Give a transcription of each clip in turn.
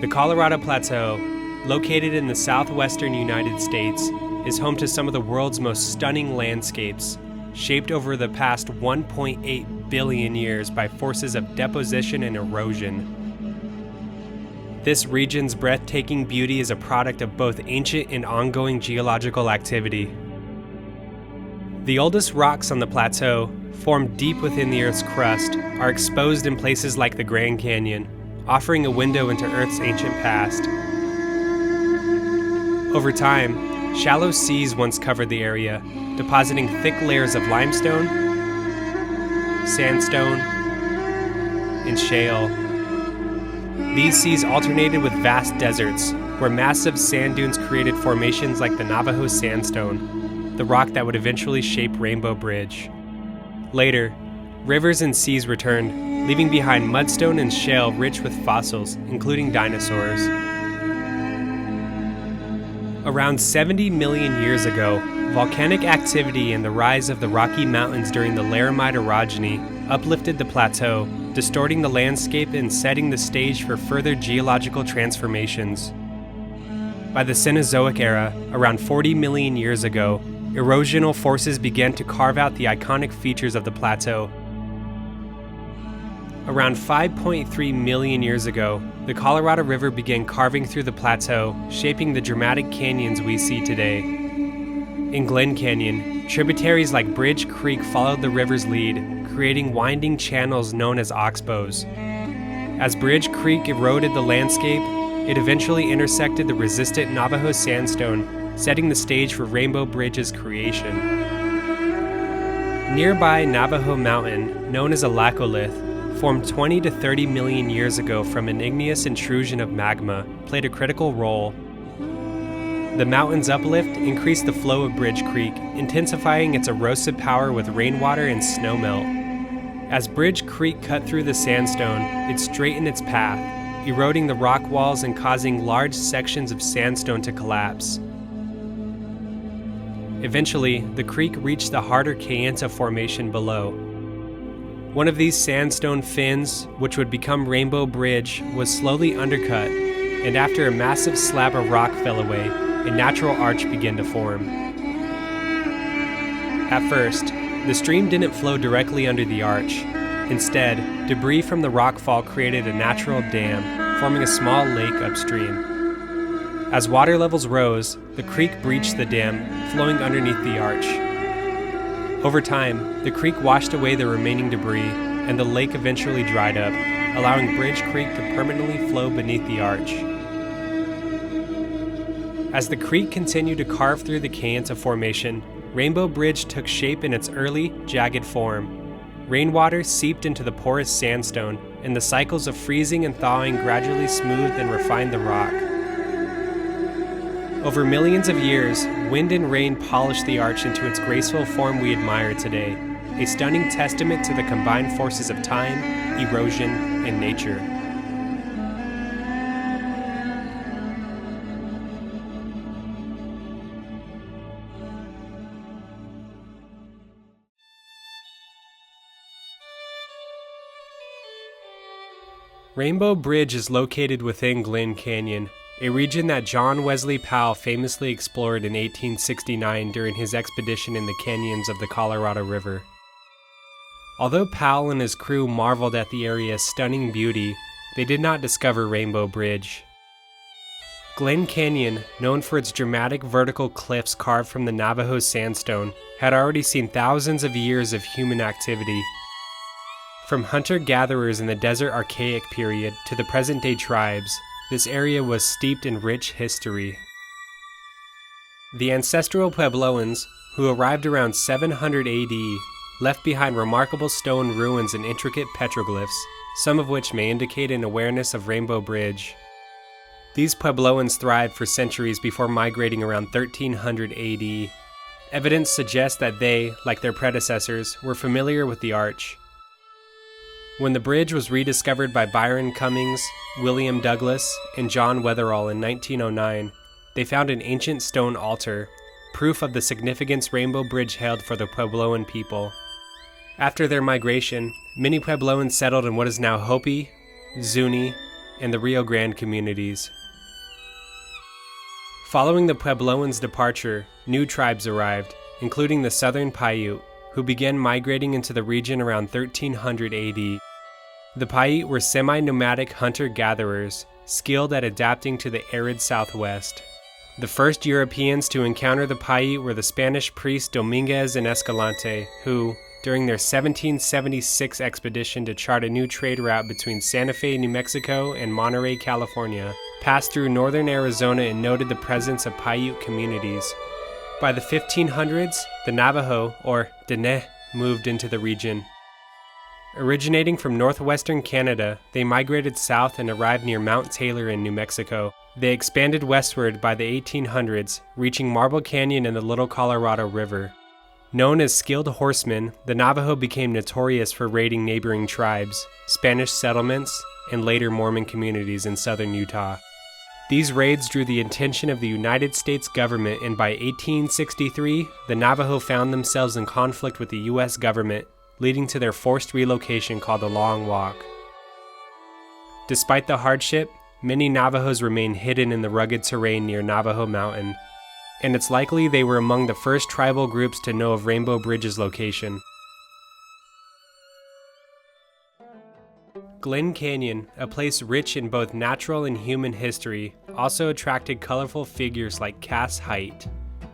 The Colorado Plateau, located in the southwestern United States, is home to some of the world's most stunning landscapes, shaped over the past 1.8 billion years by forces of deposition and erosion. This region's breathtaking beauty is a product of both ancient and ongoing geological activity. The oldest rocks on the plateau, formed deep within the Earth's crust, are exposed in places like the Grand Canyon, offering a window into Earth's ancient past. Over time, shallow seas once covered the area, depositing thick layers of limestone, sandstone, and shale. These seas alternated with vast deserts, where massive sand dunes created formations like the Navajo Sandstone, the rock that would eventually shape Rainbow Bridge. Later, rivers and seas returned, leaving behind mudstone and shale rich with fossils, including dinosaurs. Around 70 million years ago, volcanic activity and the rise of the Rocky Mountains during the Laramide orogeny uplifted the plateau, distorting the landscape and setting the stage for further geological transformations. By the Cenozoic era, around 40 million years ago, erosional forces began to carve out the iconic features of the plateau. Around 5.3 million years ago, the Colorado River began carving through the plateau, shaping the dramatic canyons we see today. In Glen Canyon, tributaries like Bridge Creek followed the river's lead, creating winding channels known as oxbows. As Bridge Creek eroded the landscape, it eventually intersected the resistant Navajo Sandstone, setting the stage for Rainbow Bridge's creation. Nearby Navajo Mountain, known as a laccolith, formed 20 to 30 million years ago from an igneous intrusion of magma, played a critical role. The mountain's uplift increased the flow of Bridge Creek, intensifying its erosive power with rainwater and snowmelt. As Bridge Creek cut through the sandstone, it straightened its path, eroding the rock walls and causing large sections of sandstone to collapse. Eventually, the creek reached the harder Kayenta Formation below. One of these sandstone fins, which would become Rainbow Bridge, was slowly undercut, and after a massive slab of rock fell away, a natural arch began to form. At first, the stream didn't flow directly under the arch. Instead, debris from the rockfall created a natural dam, forming a small lake upstream. As water levels rose, the creek breached the dam, flowing underneath the arch. Over time, the creek washed away the remaining debris, and the lake eventually dried up, allowing Bridge Creek to permanently flow beneath the arch. As the creek continued to carve through the Kayenta Formation, Rainbow Bridge took shape in its early, jagged form. Rainwater seeped into the porous sandstone, and the cycles of freezing and thawing gradually smoothed and refined the rock. Over millions of years, wind and rain polished the arch into its graceful form we admire today, a stunning testament to the combined forces of time, erosion, and nature. Rainbow Bridge is located within Glen Canyon, a region that John Wesley Powell famously explored in 1869 during his expedition in the canyons of the Colorado River. Although Powell and his crew marveled at the area's stunning beauty, they did not discover Rainbow Bridge. Glen Canyon, known for its dramatic vertical cliffs carved from the Navajo Sandstone, had already seen thousands of years of human activity. From hunter-gatherers in the Desert Archaic period to the present-day tribes, this area was steeped in rich history. The ancestral Puebloans, who arrived around 700 AD, left behind remarkable stone ruins and intricate petroglyphs, some of which may indicate an awareness of Rainbow Bridge. These Puebloans thrived for centuries before migrating around 1300 AD. Evidence suggests that they, like their predecessors, were familiar with the arch. When the bridge was rediscovered by Byron Cummings, William Douglas, and John Weatherall in 1909, they found an ancient stone altar, proof of the significance Rainbow Bridge held for the Puebloan people. After their migration, many Puebloans settled in what is now Hopi, Zuni, and the Rio Grande communities. Following the Puebloans' departure, new tribes arrived, including the Southern Paiute, who began migrating into the region around 1300 AD. The Paiute were semi-nomadic hunter-gatherers, skilled at adapting to the arid Southwest. The first Europeans to encounter the Paiute were the Spanish priests Dominguez and Escalante, who, during their 1776 expedition to chart a new trade route between Santa Fe, New Mexico and Monterey, California, passed through northern Arizona and noted the presence of Paiute communities. By the 1500s, the Navajo, or Dene, moved into the region. Originating from northwestern Canada, they migrated south and arrived near Mount Taylor in New Mexico. They expanded westward by the 1800s, reaching Marble Canyon and the Little Colorado River. Known as skilled horsemen, the Navajo became notorious for raiding neighboring tribes, Spanish settlements, and later Mormon communities in southern Utah. These raids drew the attention of the United States government, and by 1863, the Navajo found themselves in conflict with the U.S. government, leading to their forced relocation called the Long Walk. Despite the hardship, many Navajos remain hidden in the rugged terrain near Navajo Mountain, and it's likely they were among the first tribal groups to know of Rainbow Bridge's location. Glen Canyon, a place rich in both natural and human history, also attracted colorful figures like Cass Height,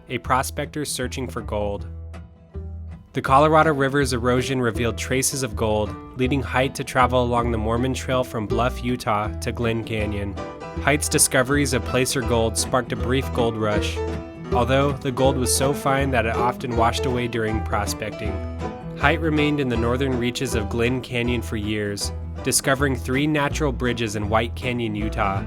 a prospector searching for gold. The Colorado River's erosion revealed traces of gold, leading Height to travel along the Mormon Trail from Bluff, Utah to Glen Canyon. Height's discoveries of placer gold sparked a brief gold rush, although the gold was so fine that it often washed away during prospecting. Height remained in the northern reaches of Glen Canyon for years, discovering 3 natural bridges in White Canyon, Utah.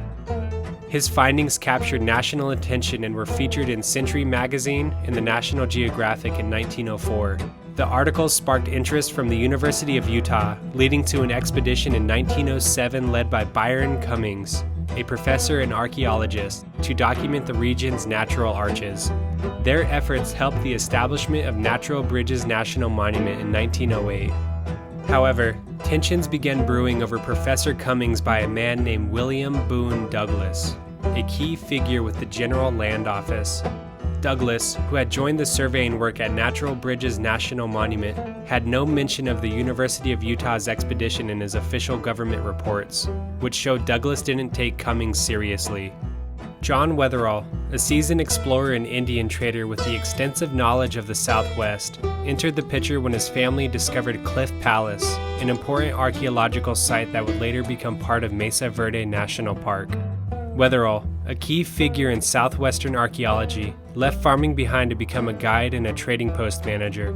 His findings captured national attention and were featured in Century Magazine and the National Geographic in 1904. The articles sparked interest from the University of Utah, leading to an expedition in 1907 led by Byron Cummings, a professor and archaeologist, to document the region's natural arches. Their efforts helped the establishment of Natural Bridges National Monument in 1908. However, tensions began brewing over Professor Cummings by a man named William Boone Douglas, a key figure with the General Land Office. Douglas, who had joined the surveying work at Natural Bridges National Monument, had no mention of the University of Utah's expedition in his official government reports, which showed Douglas didn't take Cummings seriously. John Weatherall, a seasoned explorer and Indian trader with the extensive knowledge of the Southwest, entered the picture when his family discovered Cliff Palace, an important archaeological site that would later become part of Mesa Verde National Park. Weatherall, a key figure in southwestern archaeology, left farming behind to become a guide and a trading post manager.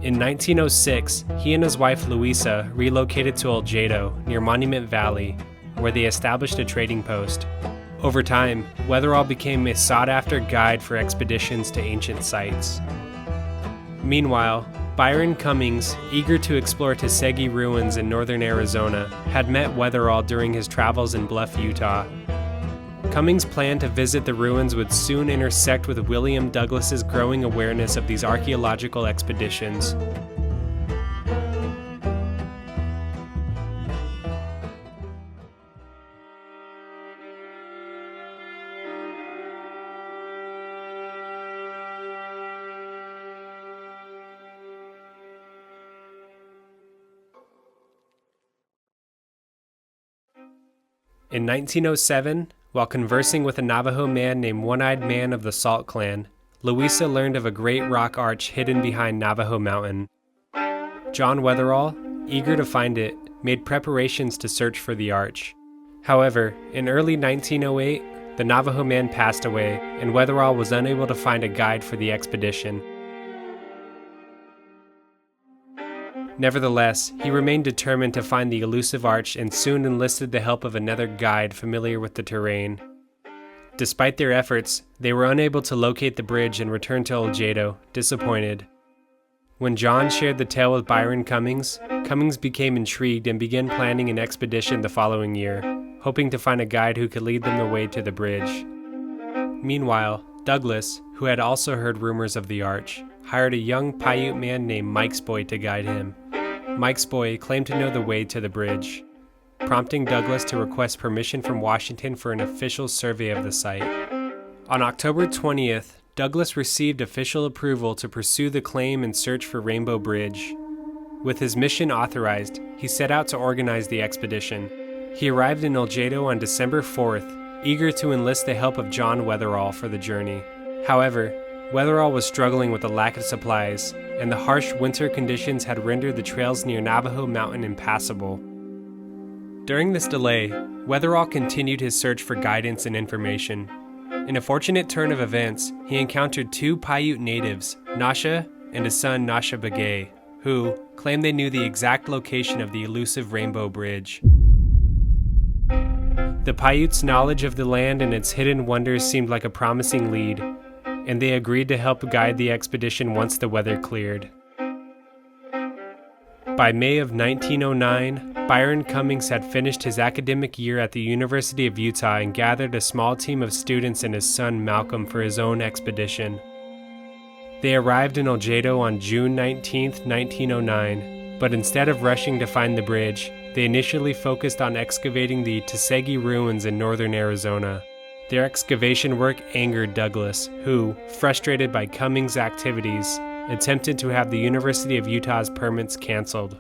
In 1906, he and his wife Louisa relocated to El Jado, near Monument Valley, where they established a trading post. Over time, Weatherall became a sought-after guide for expeditions to ancient sites. Meanwhile, Byron Cummings, eager to explore Tesegi ruins in northern Arizona, had met Weatherall during his travels in Bluff, Utah. Cummings' plan to visit the ruins would soon intersect with William Douglas's growing awareness of these archaeological expeditions. In 1907, while conversing with a Navajo man named One-Eyed Man of the Salt Clan, Louisa learned of a great rock arch hidden behind Navajo Mountain. John Weatherall, eager to find it, made preparations to search for the arch. However, in early 1908, the Navajo man passed away, and Weatherall was unable to find a guide for the expedition. Nevertheless, he remained determined to find the elusive arch and soon enlisted the help of another guide familiar with the terrain. Despite their efforts, they were unable to locate the bridge and returned to El Jado, disappointed. When John shared the tale with Byron Cummings, Cummings became intrigued and began planning an expedition the following year, hoping to find a guide who could lead them the way to the bridge. Meanwhile, Douglas, who had also heard rumors of the arch, hired a young Paiute man named Mike's Boy to guide him. Mike's Boy claimed to know the way to the bridge. prompting Douglas to request permission from Washington for an official survey of the site. On October 20th, Douglas received official approval to pursue the claim and search for Rainbow Bridge. With his mission authorized, he set out to organize the expedition. He arrived in Oljedo on December 4th, eager to enlist the help of John Weatherall for the journey. However, Weatherall was struggling with a lack of supplies, and the harsh winter conditions had rendered the trails near Navajo Mountain impassable. During this delay, Weatherall continued his search for guidance and information. In a fortunate turn of events, he encountered two Paiute natives, Nasha and his son Nasha Begay, who claimed they knew the exact location of the elusive Rainbow Bridge. The Paiutes' knowledge of the land and its hidden wonders seemed like a promising lead, and they agreed to help guide the expedition once the weather cleared. By May of 1909, Byron Cummings had finished his academic year at the University of Utah and gathered a small team of students and his son Malcolm for his own expedition. They arrived in Oljedo on June 19, 1909, but instead of rushing to find the bridge, they initially focused on excavating the Tsegi ruins in northern Arizona. Their excavation work angered Douglas, who, frustrated by Cummings' activities, attempted to have the University of Utah's permits canceled.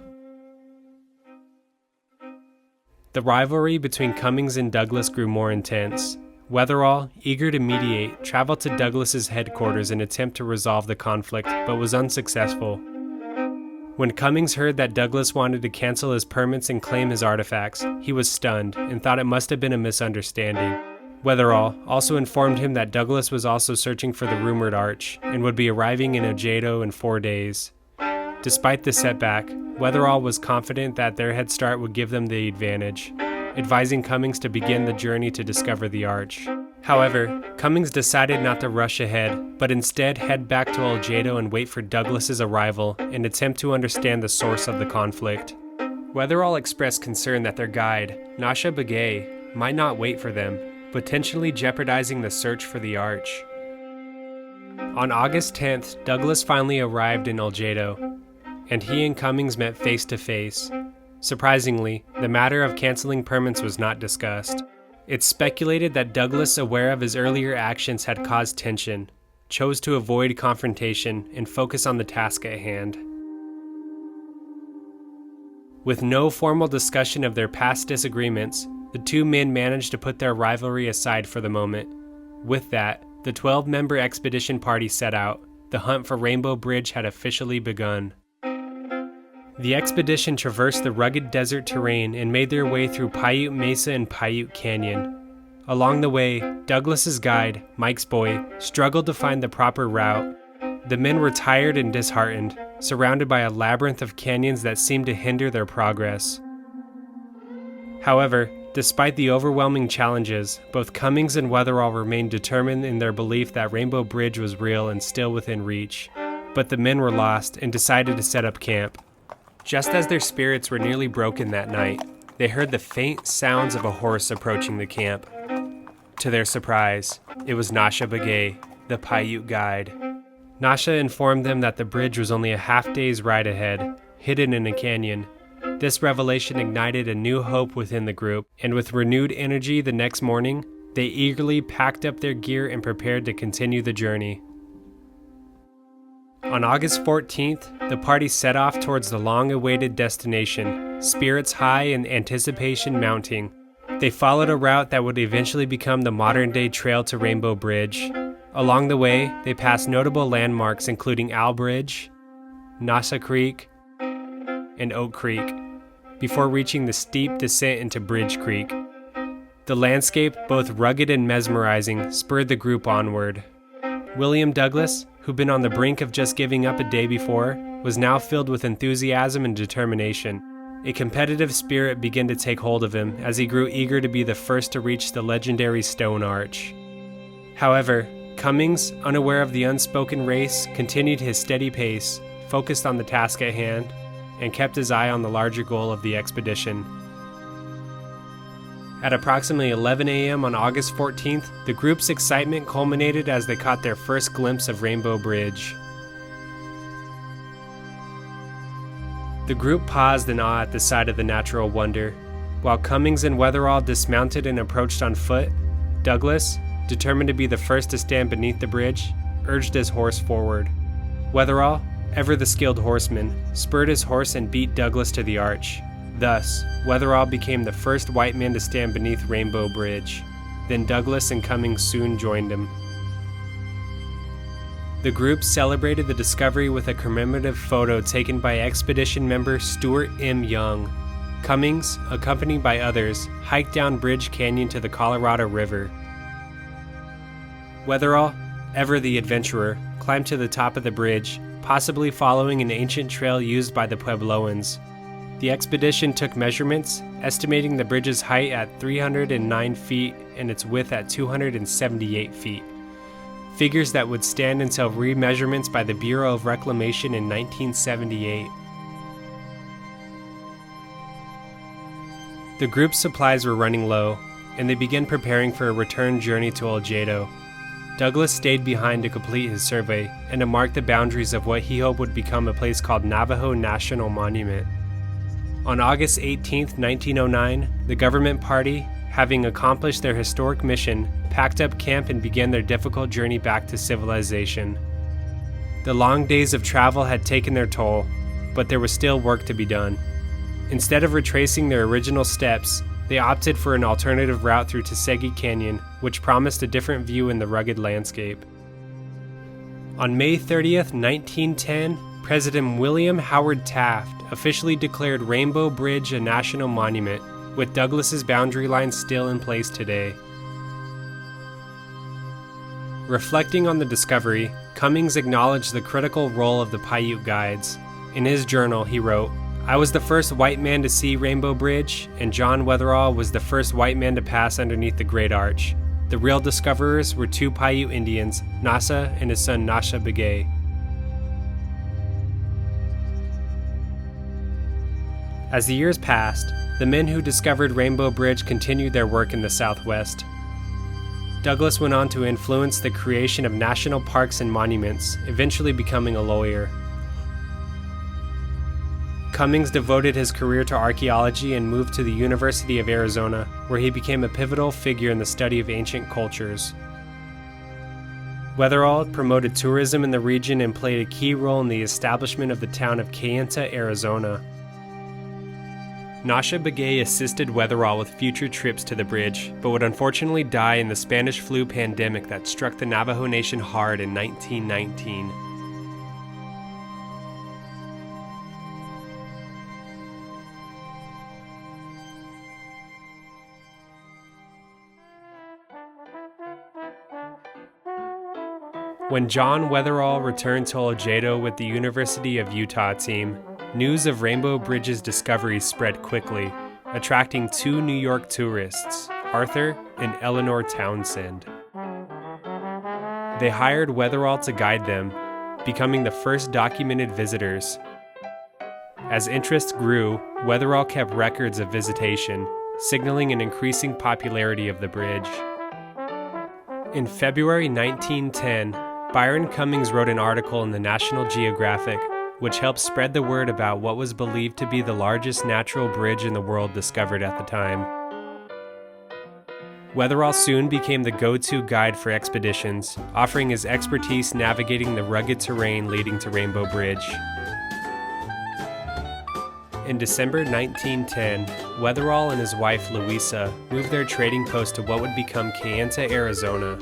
The rivalry between Cummings and Douglas grew more intense. Weatherall, eager to mediate, traveled to Douglas's headquarters in an attempt to resolve the conflict, but was unsuccessful. When Cummings heard that Douglas wanted to cancel his permits and claim his artifacts, he was stunned and thought it must have been a misunderstanding. Weatherall also informed him that Douglas was also searching for the rumored arch and would be arriving in Oljedo in 4 days. Despite the setback, Weatherall was confident that their head start would give them the advantage, advising Cummings to begin the journey to discover the arch. However, Cummings decided not to rush ahead, but instead head back to Oljedo and wait for Douglas's arrival and attempt to understand the source of the conflict. Weatherall expressed concern that their guide, Nasha Begay, might not wait for them, potentially jeopardizing the search for the arch. On August 10th, Douglas finally arrived in Oljedo, and he and Cummings met face to face. Surprisingly, the matter of canceling permits was not discussed. It's speculated that Douglas, aware of his earlier actions, had caused tension, chose to avoid confrontation, and focus on the task at hand. With no formal discussion of their past disagreements, the two men managed to put their rivalry aside for the moment. With that, the 12-member expedition party set out. The hunt for Rainbow Bridge had officially begun. The expedition traversed the rugged desert terrain and made their way through Paiute Mesa and Paiute Canyon. Along the way, Douglas's guide, Mike's boy, struggled to find the proper route. The men were tired and disheartened, surrounded by a labyrinth of canyons that seemed to hinder their progress. However, despite the overwhelming challenges, both Cummings and Weatherall remained determined in their belief that Rainbow Bridge was real and still within reach. But the men were lost and decided to set up camp. Just as their spirits were nearly broken that night, they heard the faint sounds of a horse approaching the camp. To their surprise, it was Nasha Begay, the Paiute guide. Nasha informed them that the bridge was only a half-day's ride ahead, hidden in a canyon. This revelation ignited a new hope within the group, and with renewed energy the next morning, they eagerly packed up their gear and prepared to continue the journey. On August 14th, the party set off towards the long-awaited destination, spirits high and anticipation mounting. They followed a route that would eventually become the modern-day trail to Rainbow Bridge. Along the way, they passed notable landmarks including Owl Bridge, Nasa Creek, and Oak Creek, before reaching the steep descent into Bridge Creek. The landscape, both rugged and mesmerizing, spurred the group onward. William Douglas, who'd been on the brink of just giving up a day before, was now filled with enthusiasm and determination. A competitive spirit began to take hold of him as he grew eager to be the first to reach the legendary Stone Arch. However, Cummings, unaware of the unspoken race, continued his steady pace, focused on the task at hand, and kept his eye on the larger goal of the expedition. At approximately 11 a.m. on August 14th, the group's excitement culminated as they caught their first glimpse of Rainbow Bridge. The group paused in awe at the sight of the natural wonder. While Cummings and Weatherall dismounted and approached on foot, Douglas, determined to be the first to stand beneath the bridge, urged his horse forward. Weatherall, ever the skilled horseman, spurred his horse and beat Douglas to the arch. Thus, Weatherall became the first white man to stand beneath Rainbow Bridge. Then Douglas and Cummings soon joined him. The group celebrated the discovery with a commemorative photo taken by expedition member Stuart M. Young. Cummings, accompanied by others, hiked down Bridge Canyon to the Colorado River. Weatherall, ever the adventurer, climbed to the top of the bridge, possibly following an ancient trail used by the Puebloans. The expedition took measurements, estimating the bridge's height at 309 feet and its width at 278 feet. Figures that would stand until remeasurements by the Bureau of Reclamation in 1978. The group's supplies were running low, and they began preparing for a return journey to Oljedo. Douglas stayed behind to complete his survey and to mark the boundaries of what he hoped would become a place called Navajo National Monument. On August 18, 1909, the government party, having accomplished their historic mission, packed up camp and began their difficult journey back to civilization. The long days of travel had taken their toll, but there was still work to be done. Instead of retracing their original steps, they opted for an alternative route through Tsegi Canyon, which promised a different view in the rugged landscape. On May 30, 1910, President William Howard Taft officially declared Rainbow Bridge a national monument, with Douglas's boundary line still in place today. Reflecting on the discovery, Cummings acknowledged the critical role of the Paiute guides. In his journal, he wrote, "I was the first white man to see Rainbow Bridge, and John Weatherall was the first white man to pass underneath the Great Arch. The real discoverers were two Paiute Indians, Nasa and his son Nasha Begay." As the years passed, the men who discovered Rainbow Bridge continued their work in the Southwest. Douglas went on to influence the creation of national parks and monuments, eventually becoming a lawyer. Cummings devoted his career to archaeology and moved to the University of Arizona, where he became a pivotal figure in the study of ancient cultures. Weatherall promoted tourism in the region and played a key role in the establishment of the town of Kayenta, Arizona. Nasha Begay assisted Weatherall with future trips to the bridge, but would unfortunately die in the Spanish flu pandemic that struck the Navajo Nation hard in 1919. When John Weatherall returned to Oljedo with the University of Utah team, news of Rainbow Bridge's discovery spread quickly, attracting two New York tourists, Arthur and Eleanor Townsend. They hired Weatherall to guide them, becoming the first documented visitors. As interest grew, Weatherall kept records of visitation, signaling an increasing popularity of the bridge. In February 1910, Byron Cummings wrote an article in the National Geographic, which helped spread the word about what was believed to be the largest natural bridge in the world discovered at the time. Weatherall soon became the go-to guide for expeditions, offering his expertise navigating the rugged terrain leading to Rainbow Bridge. In December 1910, Weatherall and his wife Louisa moved their trading post to what would become Kayenta, Arizona.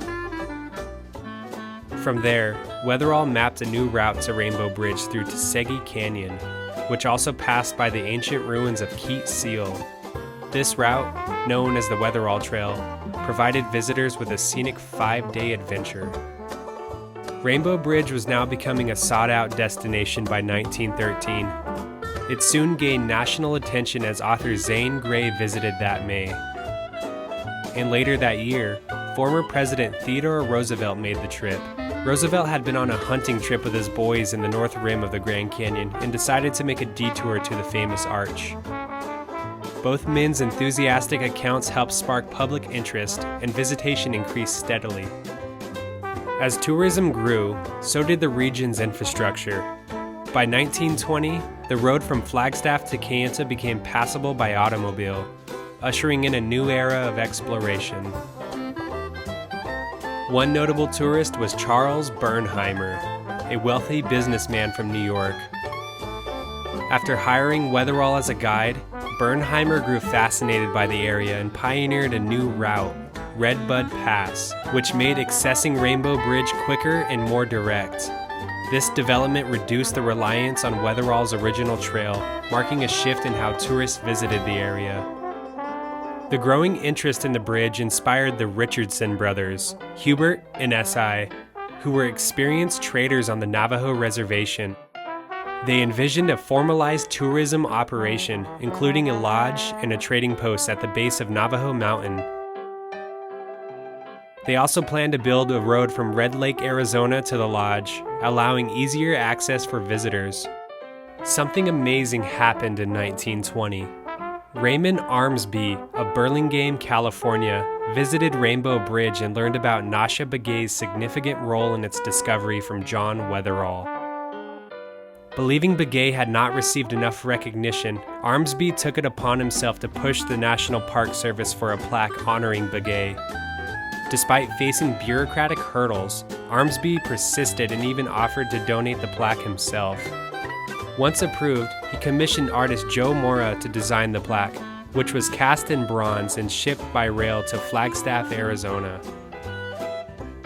From there, Weatherall mapped a new route to Rainbow Bridge through Tsegi Canyon, which also passed by the ancient ruins of Keet Seal. This route, known as the Weatherall Trail, provided visitors with a scenic 5-day adventure. Rainbow Bridge was now becoming a sought-out destination by 1913. It soon gained national attention as author Zane Grey visited that May. And later that year, former President Theodore Roosevelt made the trip. Roosevelt had been on a hunting trip with his boys in the north rim of the Grand Canyon and decided to make a detour to the famous arch. Both men's enthusiastic accounts helped spark public interest, and visitation increased steadily. As tourism grew, so did the region's infrastructure. By 1920, the road from Flagstaff to Kayenta became passable by automobile. ushering in a new era of exploration. One notable tourist was Charles Bernheimer, a wealthy businessman from New York. After hiring Weatherall as a guide, Bernheimer grew fascinated by the area and pioneered a new route, Redbud Pass, which made accessing Rainbow Bridge quicker and more direct. This development reduced the reliance on Weatherall's original trail, marking a shift in how tourists visited the area. The growing interest in the bridge inspired the Richardson brothers, Hubert and S.I., who were experienced traders on the Navajo reservation. They envisioned a formalized tourism operation, including a lodge and a trading post at the base of Navajo Mountain. They also planned to build a road from Red Lake, Arizona to the lodge, allowing easier access for visitors. Something amazing happened in 1920. Raymond Armsby of Burlingame, California, visited Rainbow Bridge and learned about Nasha Begay's significant role in its discovery from John Weatherall. Believing Begay had not received enough recognition, Armsby took it upon himself to push the National Park Service for a plaque honoring Begay. Despite facing bureaucratic hurdles, Armsby persisted and even offered to donate the plaque himself. Once approved, he commissioned artist Joe Mora to design the plaque, which was cast in bronze and shipped by rail to Flagstaff, Arizona.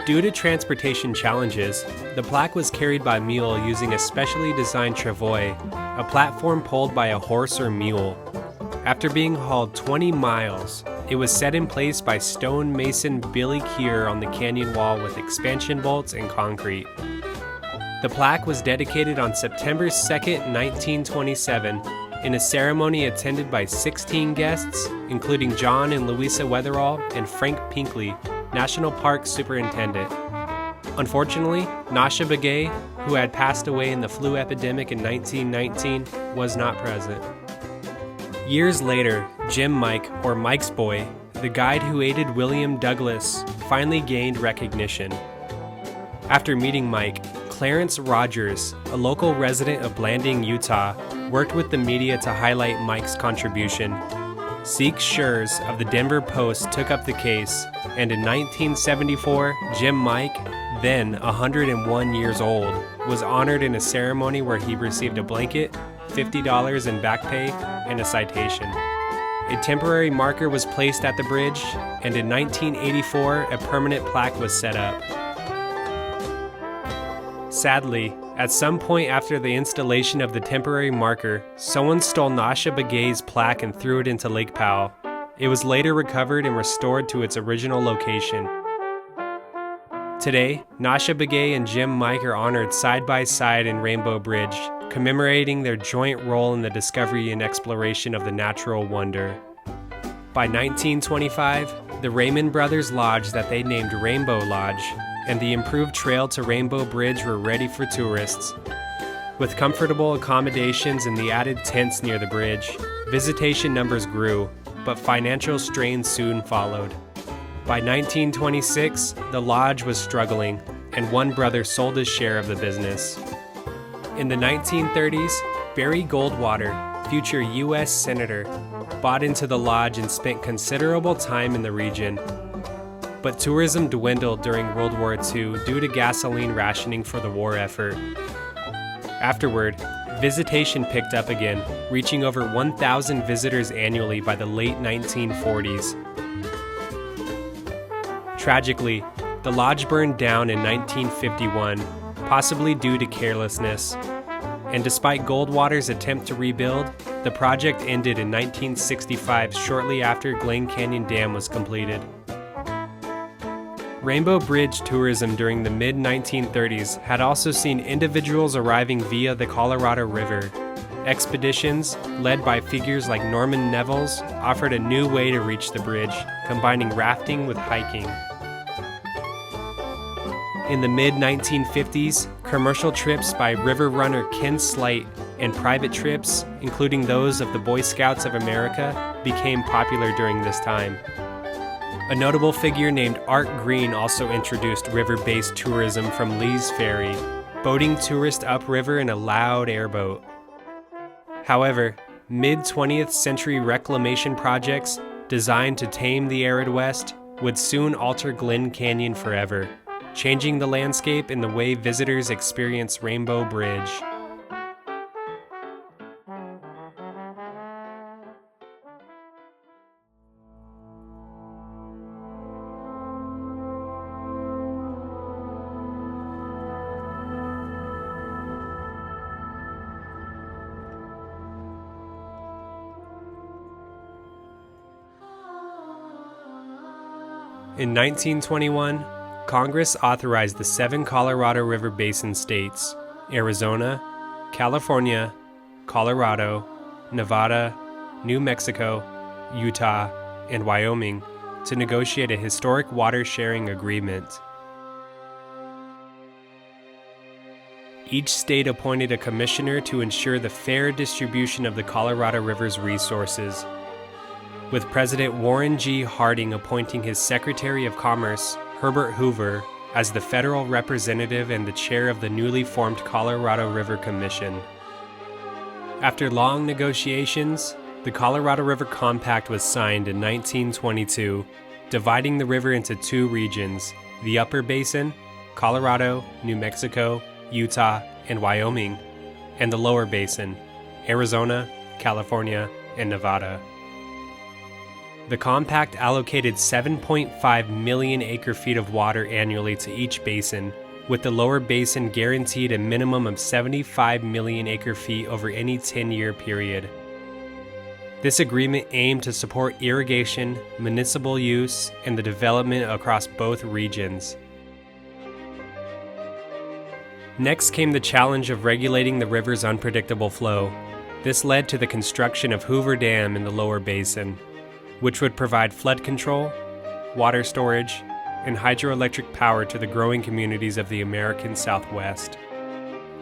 Due to transportation challenges, the plaque was carried by mule using a specially designed travois, a platform pulled by a horse or mule. After being hauled 20 miles, it was set in place by stonemason Billy Keir on the canyon wall with expansion bolts and concrete. The plaque was dedicated on September 2, 1927, in a ceremony attended by 16 guests, including John and Louisa Weatherall and Frank Pinkley, National Park Superintendent. Unfortunately, Nasha Begay, who had passed away in the flu epidemic in 1919, was not present. Years later, Jim Mike, or Mike's Boy, the guide who aided William Douglas, finally gained recognition. After meeting Mike, Clarence Rogers, a local resident of Blanding, Utah, worked with the media to highlight Mike's contribution. Zeke Schurz of the Denver Post took up the case, and in 1974, Jim Mike, then 101 years old, was honored in a ceremony where he received a blanket, $50 in back pay, and a citation. A temporary marker was placed at the bridge, and in 1984, a permanent plaque was set up. Sadly, at some point after the installation of the temporary marker, someone stole Nasha Begay's plaque and threw it into Lake Powell. It was later recovered and restored to its original location. Today, Nasha Begay and Jim Mike are honored side by side in Rainbow Bridge, commemorating their joint role in the discovery and exploration of the natural wonder. By 1925, the Raymond Brothers Lodge that they named Rainbow Lodge and the improved trail to Rainbow Bridge were ready for tourists. With comfortable accommodations and the added tents near the bridge, visitation numbers grew, but financial strain soon followed. By 1926, the lodge was struggling, and one brother sold his share of the business. In the 1930s, Barry Goldwater, future U.S. Senator, bought into the lodge and spent considerable time in the region. But tourism dwindled during World War II due to gasoline rationing for the war effort. Afterward, visitation picked up again, reaching over 1,000 visitors annually by the late 1940s. Tragically, the lodge burned down in 1951, possibly due to carelessness. And despite Goldwater's attempt to rebuild, the project ended in 1965 shortly after Glen Canyon Dam was completed. Rainbow Bridge tourism during the mid-1930s had also seen individuals arriving via the Colorado River. Expeditions, led by figures like Norman Nevels, offered a new way to reach the bridge, combining rafting with hiking. In the mid-1950s, commercial trips by river runner Ken Slight and private trips, including those of the Boy Scouts of America, became popular during this time. A notable figure named Art Green also introduced river-based tourism from Lee's Ferry, boating tourists upriver in a loud airboat. However, mid-20th century reclamation projects, designed to tame the arid West, would soon alter Glen Canyon forever, changing the landscape in the way visitors experience Rainbow Bridge. In 1921, Congress authorized the 7 Colorado River Basin states, Arizona, California, Colorado, Nevada, New Mexico, Utah, and Wyoming, to negotiate a historic water-sharing agreement. Each state appointed a commissioner to ensure the fair distribution of the Colorado River's resources, with President Warren G. Harding appointing his Secretary of Commerce, Herbert Hoover, as the federal representative and the chair of the newly formed Colorado River Commission. After long negotiations, the Colorado River Compact was signed in 1922, dividing the river into 2 regions, the Upper Basin, Colorado, New Mexico, Utah, and Wyoming, and the Lower Basin, Arizona, California, and Nevada. The compact allocated 7.5 million acre-feet of water annually to each basin, with the lower basin guaranteed a minimum of 75 million acre-feet over any 10-year period. This agreement aimed to support irrigation, municipal use, and the development across both regions. Next came the challenge of regulating the river's unpredictable flow. This led to the construction of Hoover Dam in the lower basin, which would provide flood control, water storage, and hydroelectric power to the growing communities of the American Southwest.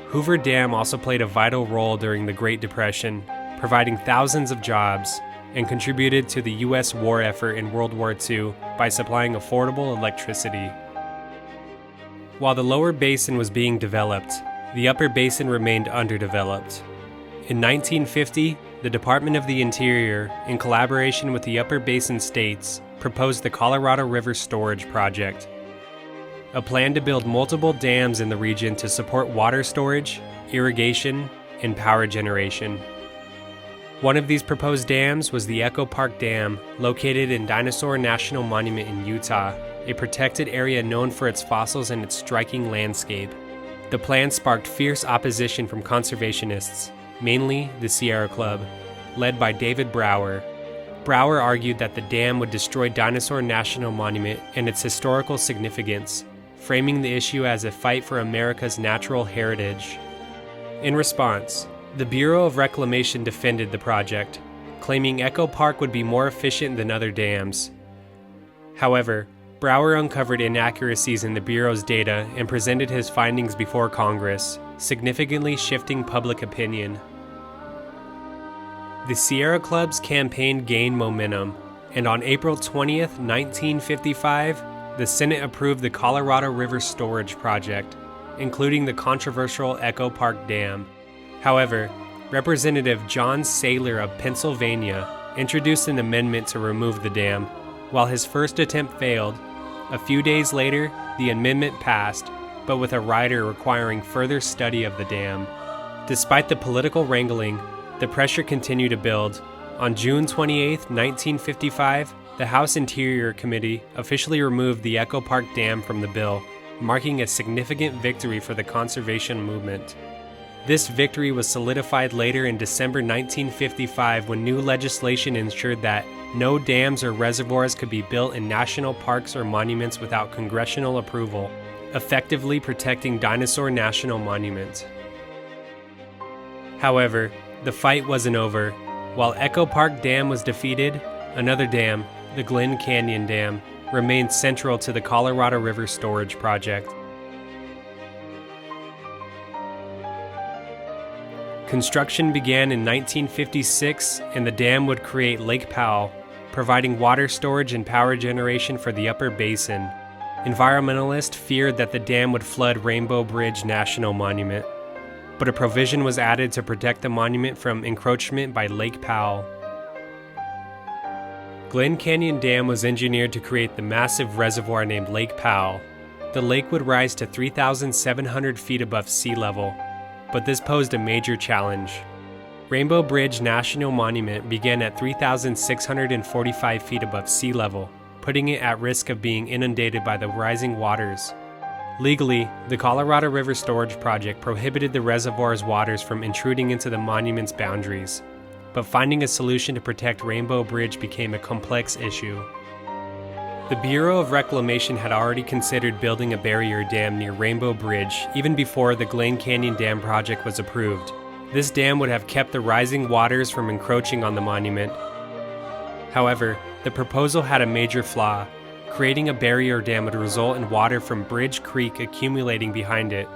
Hoover Dam also played a vital role during the Great Depression, providing thousands of jobs, and contributed to the U.S. war effort in World War II by supplying affordable electricity. While the lower basin was being developed, the upper basin remained underdeveloped. In 1950, the Department of the Interior, in collaboration with the Upper Basin states, proposed the Colorado River Storage Project, a plan to build multiple dams in the region to support water storage, irrigation, and power generation. One of these proposed dams was the Echo Park Dam, located in Dinosaur National Monument in Utah, a protected area known for its fossils and its striking landscape. The plan sparked fierce opposition from conservationists, mainly the Sierra Club, led by David Brower. Brower argued that the dam would destroy Dinosaur National Monument and its historical significance, framing the issue as a fight for America's natural heritage. In response, the Bureau of Reclamation defended the project, claiming Echo Park would be more efficient than other dams. However, Brower uncovered inaccuracies in the Bureau's data and presented his findings before Congress, significantly shifting public opinion. The Sierra Club's campaign gained momentum, and on April 20th, 1955, the Senate approved the Colorado River Storage Project, including the controversial Echo Park Dam. However, Representative John Saylor of Pennsylvania introduced an amendment to remove the dam. While his first attempt failed, a few days later, the amendment passed, but with a rider requiring further study of the dam. Despite the political wrangling, the pressure continued to build. On June 28, 1955, the House Interior Committee officially removed the Echo Park Dam from the bill, marking a significant victory for the conservation movement. This victory was solidified later in December 1955 when new legislation ensured that no dams or reservoirs could be built in national parks or monuments without congressional approval, effectively protecting Dinosaur National Monument. However, the fight wasn't over. While Echo Park Dam was defeated, another dam, the Glen Canyon Dam, remained central to the Colorado River Storage Project. Construction began in 1956, and the dam would create Lake Powell, providing water storage and power generation for the upper basin. Environmentalists feared that the dam would flood Rainbow Bridge National Monument, but a provision was added to protect the monument from encroachment by Lake Powell. Glen Canyon Dam was engineered to create the massive reservoir named Lake Powell. The lake would rise to 3,700 feet above sea level, but this posed a major challenge. Rainbow Bridge National Monument began at 3,645 feet above sea level, putting it at risk of being inundated by the rising waters. Legally, the Colorado River Storage Project prohibited the reservoir's waters from intruding into the monument's boundaries, but finding a solution to protect Rainbow Bridge became a complex issue. The Bureau of Reclamation had already considered building a barrier dam near Rainbow Bridge even before the Glen Canyon Dam project was approved. This dam would have kept the rising waters from encroaching on the monument. However, the proposal had a major flaw. Creating a barrier dam would result in water from Bridge Creek accumulating behind it,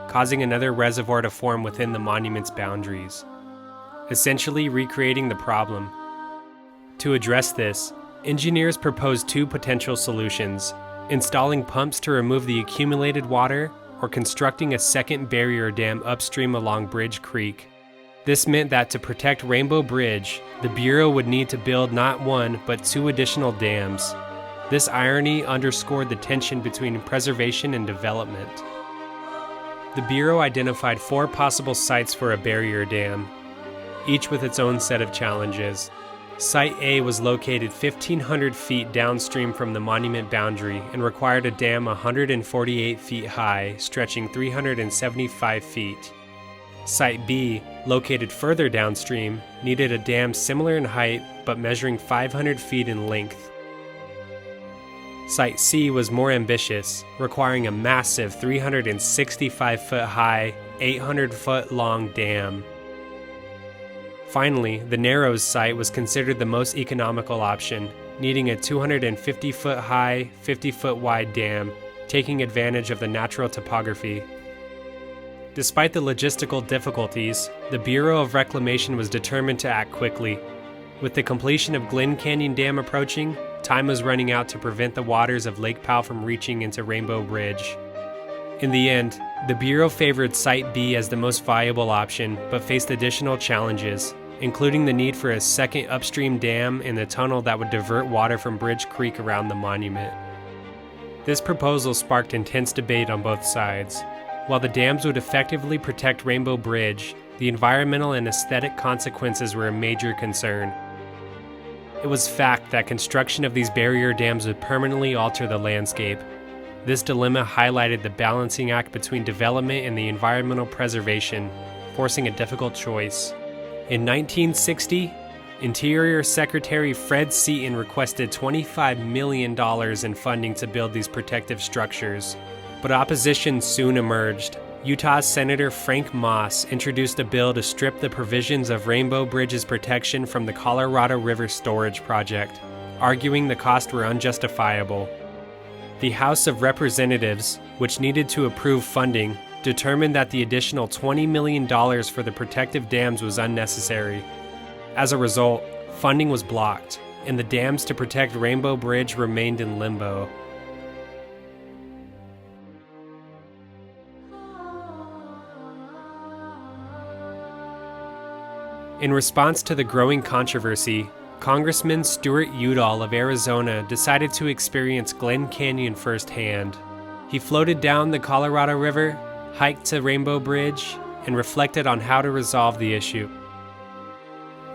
causing another reservoir to form within the monument's boundaries, essentially recreating the problem. To address this, engineers proposed two potential solutions: installing pumps to remove the accumulated water, or constructing a second barrier dam upstream along Bridge Creek. This meant that to protect Rainbow Bridge, the Bureau would need to build not one, but two additional dams. This irony underscored the tension between preservation and development. The Bureau identified 4 possible sites for a barrier dam, each with its own set of challenges. Site A was located 1,500 feet downstream from the monument boundary and required a dam 148 feet high, stretching 375 feet. Site B, located further downstream, needed a dam similar in height but measuring 500 feet in length. Site C was more ambitious, requiring a massive 365-foot high, 800-foot long dam. Finally, the Narrows site was considered the most economical option, needing a 250-foot high, 50-foot wide dam, taking advantage of the natural topography. Despite the logistical difficulties, the Bureau of Reclamation was determined to act quickly. With the completion of Glen Canyon Dam approaching, time was running out to prevent the waters of Lake Powell from reaching into Rainbow Bridge. In the end, the Bureau favored Site B as the most viable option, but faced additional challenges, including the need for a second upstream dam and a tunnel that would divert water from Bridge Creek around the monument. This proposal sparked intense debate on both sides. While the dams would effectively protect Rainbow Bridge, the environmental and aesthetic consequences were a major concern. It was fact that construction of these barrier dams would permanently alter the landscape. This dilemma highlighted the balancing act between development and the environmental preservation, forcing a difficult choice. In 1960, Interior Secretary Fred Seaton requested $25 million in funding to build these protective structures, but opposition soon emerged. Utah Senator Frank Moss introduced a bill to strip the provisions of Rainbow Bridge's protection from the Colorado River Storage Project, arguing the costs were unjustifiable. The House of Representatives, which needed to approve funding, determined that the additional $20 million for the protective dams was unnecessary. As a result, funding was blocked, and the dams to protect Rainbow Bridge remained in limbo. In response to the growing controversy, Congressman Stuart Udall of Arizona decided to experience Glen Canyon firsthand. He floated down the Colorado River, hiked to Rainbow Bridge, and reflected on how to resolve the issue.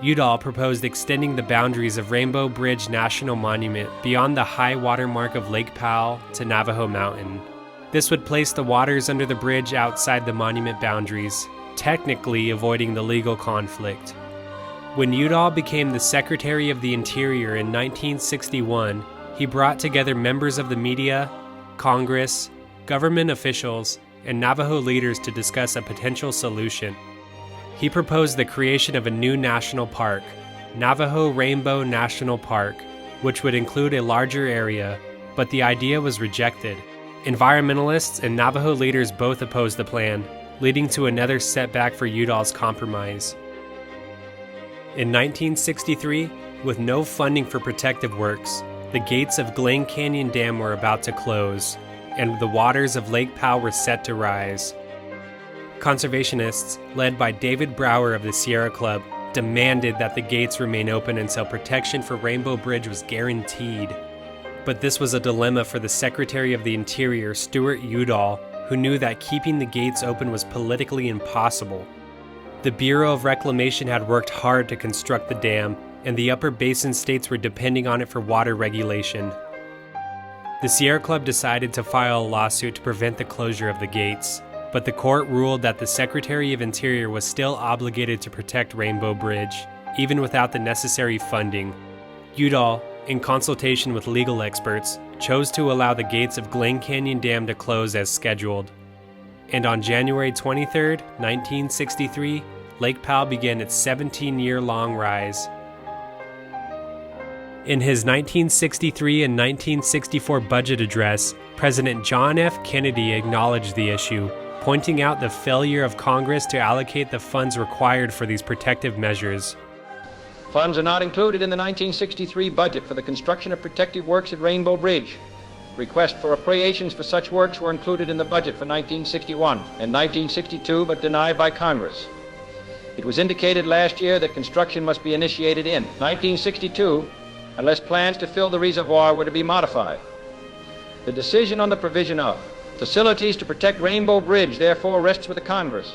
Udall proposed extending the boundaries of Rainbow Bridge National Monument beyond the high water mark of Lake Powell to Navajo Mountain. This would place the waters under the bridge outside the monument boundaries, technically avoiding the legal conflict. When Udall became the Secretary of the Interior in 1961, he brought together members of the media, Congress, government officials, and Navajo leaders to discuss a potential solution. He proposed the creation of a new national park, Navajo Rainbow National Park, which would include a larger area, but the idea was rejected. Environmentalists and Navajo leaders both opposed the plan, leading to another setback for Udall's compromise. In 1963, with no funding for protective works, the gates of Glen Canyon Dam were about to close, and the waters of Lake Powell were set to rise. Conservationists, led by David Brower of the Sierra Club, demanded that the gates remain open until protection for Rainbow Bridge was guaranteed. But this was a dilemma for the Secretary of the Interior, Stuart Udall, who knew that keeping the gates open was politically impossible. The Bureau of Reclamation had worked hard to construct the dam, and the upper basin states were depending on it for water regulation. The Sierra Club decided to file a lawsuit to prevent the closure of the gates, but the court ruled that the Secretary of Interior was still obligated to protect Rainbow Bridge, even without the necessary funding. Udall, in consultation with legal experts, chose to allow the gates of Glen Canyon Dam to close as scheduled. And on January 23, 1963, Lake Powell began its 17-year-long rise. In his 1963 and 1964 budget address, President John F. Kennedy acknowledged the issue, pointing out the failure of Congress to allocate the funds required for these protective measures. Funds are not included in the 1963 budget for the construction of protective works at Rainbow Bridge. Requests for appropriations for such works were included in the budget for 1961 and 1962, but denied by Congress. It was indicated last year that construction must be initiated in 1962 unless plans to fill the reservoir were to be modified. The decision on the provision of facilities to protect Rainbow Bridge therefore rests with the Congress.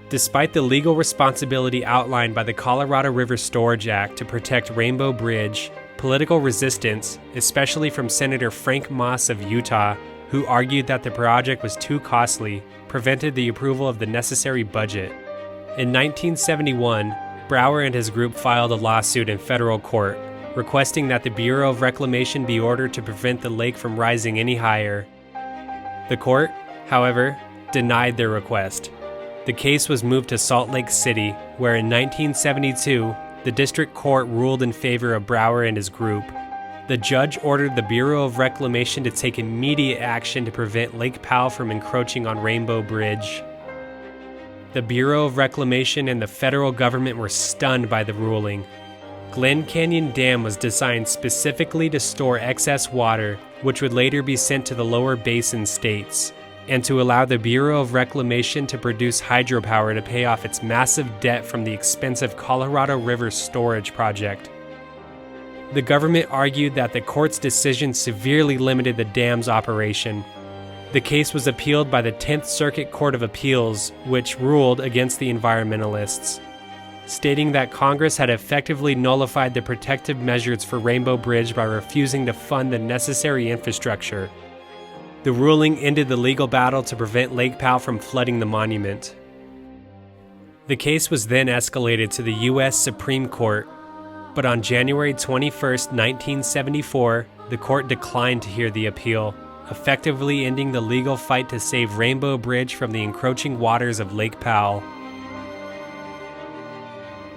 Despite the legal responsibility outlined by the Colorado River Storage Act to protect Rainbow Bridge, political resistance, especially from Senator Frank Moss of Utah, who argued that the project was too costly, prevented the approval of the necessary budget. In 1971, Brower and his group filed a lawsuit in federal court, requesting that the Bureau of Reclamation be ordered to prevent the lake from rising any higher. The court, however, denied their request. The case was moved to Salt Lake City, where in 1972, the district court ruled in favor of Brower and his group. The judge ordered the Bureau of Reclamation to take immediate action to prevent Lake Powell from encroaching on Rainbow Bridge. The Bureau of Reclamation and the federal government were stunned by the ruling. Glen Canyon Dam was designed specifically to store excess water, which would later be sent to the lower basin states, and to allow the Bureau of Reclamation to produce hydropower to pay off its massive debt from the expensive Colorado River storage project. The government argued that the court's decision severely limited the dam's operation. The case was appealed by the 10th Circuit Court of Appeals, which ruled against the environmentalists, stating that Congress had effectively nullified the protective measures for Rainbow Bridge by refusing to fund the necessary infrastructure. The ruling ended the legal battle to prevent Lake Powell from flooding the monument. The case was then escalated to the U.S. Supreme Court, but on January 21, 1974, the court declined to hear the appeal, effectively ending the legal fight to save Rainbow Bridge from the encroaching waters of Lake Powell.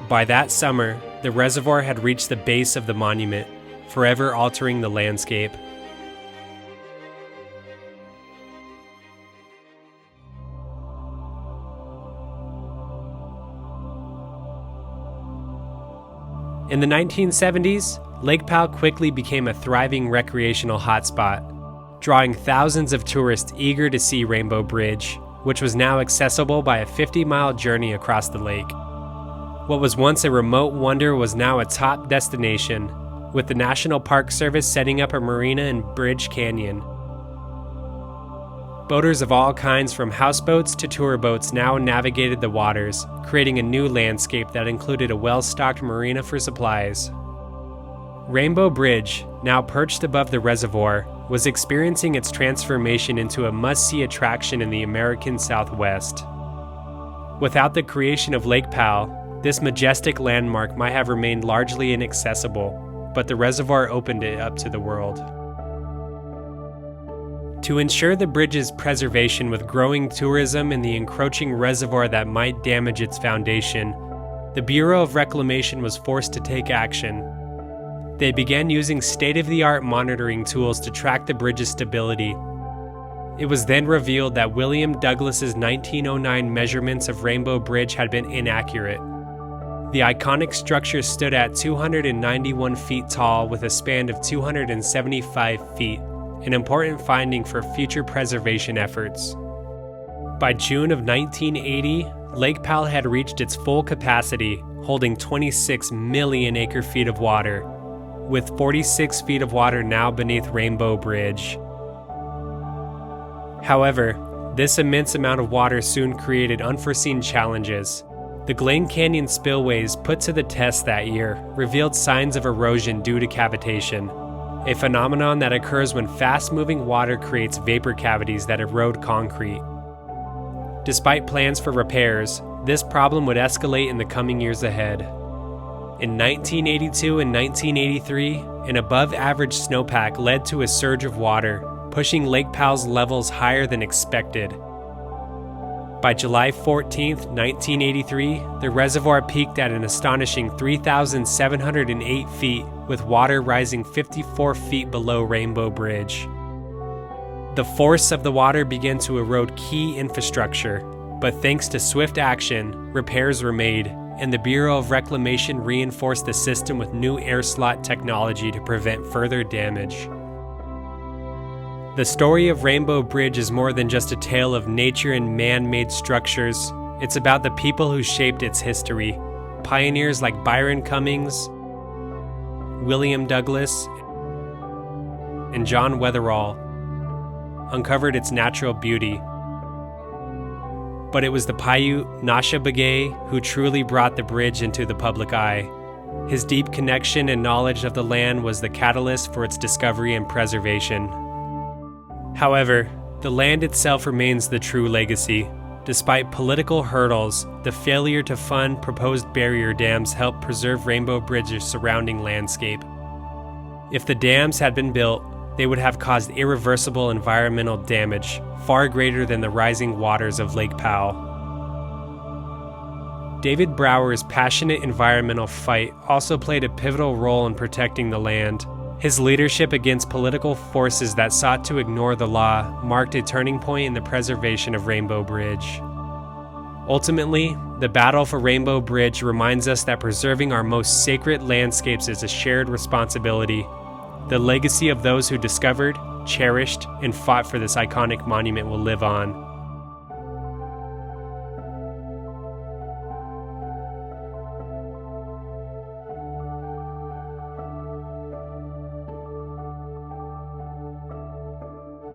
By that summer, the reservoir had reached the base of the monument, forever altering the landscape. In the 1970s, Lake Powell quickly became a thriving recreational hotspot, drawing thousands of tourists eager to see Rainbow Bridge, which was now accessible by a 50-mile journey across the lake. What was once a remote wonder was now a top destination, with the National Park Service setting up a marina in Bridge Canyon. Boaters of all kinds, from houseboats to tour boats, now navigated the waters, creating a new landscape that included a well-stocked marina for supplies. Rainbow Bridge, now perched above the reservoir, was experiencing its transformation into a must-see attraction in the American Southwest. Without the creation of Lake Powell, this majestic landmark might have remained largely inaccessible, but the reservoir opened it up to the world. To ensure the bridge's preservation with growing tourism and the encroaching reservoir that might damage its foundation, the Bureau of Reclamation was forced to take action. They began using state-of-the-art monitoring tools to track the bridge's stability. It was then revealed that William Douglas's 1909 measurements of Rainbow Bridge had been inaccurate. The iconic structure stood at 291 feet tall with a span of 275 feet, an important finding for future preservation efforts. By June of 1980, Lake Powell had reached its full capacity, holding 26 million acre-feet of water, with 46 feet of water now beneath Rainbow Bridge. However, this immense amount of water soon created unforeseen challenges. The Glen Canyon spillways put to the test that year revealed signs of erosion due to cavitation, a phenomenon that occurs when fast-moving water creates vapor cavities that erode concrete. Despite plans for repairs, this problem would escalate in the coming years ahead. In 1982 and 1983, an above-average snowpack led to a surge of water, pushing Lake Powell's levels higher than expected. By July 14, 1983, the reservoir peaked at an astonishing 3,708 feet, with water rising 54 feet below Rainbow Bridge. The force of the water began to erode key infrastructure, but thanks to swift action, repairs were made, and the Bureau of Reclamation reinforced the system with new air slot technology to prevent further damage. The story of Rainbow Bridge is more than just a tale of nature and man-made structures. It's about the people who shaped its history. Pioneers like Byron Cummings, William Douglas, and John Weatherall uncovered its natural beauty. But it was the Paiute Nasha Begay who truly brought the bridge into the public eye. His deep connection and knowledge of the land was the catalyst for its discovery and preservation. However, the land itself remains the true legacy. Despite political hurdles, the failure to fund proposed barrier dams helped preserve Rainbow Bridge's surrounding landscape. If the dams had been built, they would have caused irreversible environmental damage, far greater than the rising waters of Lake Powell. David Brower's passionate environmental fight also played a pivotal role in protecting the land. His leadership against political forces that sought to ignore the law marked a turning point in the preservation of Rainbow Bridge. Ultimately, the battle for Rainbow Bridge reminds us that preserving our most sacred landscapes is a shared responsibility. The legacy of those who discovered, cherished, and fought for this iconic monument will live on.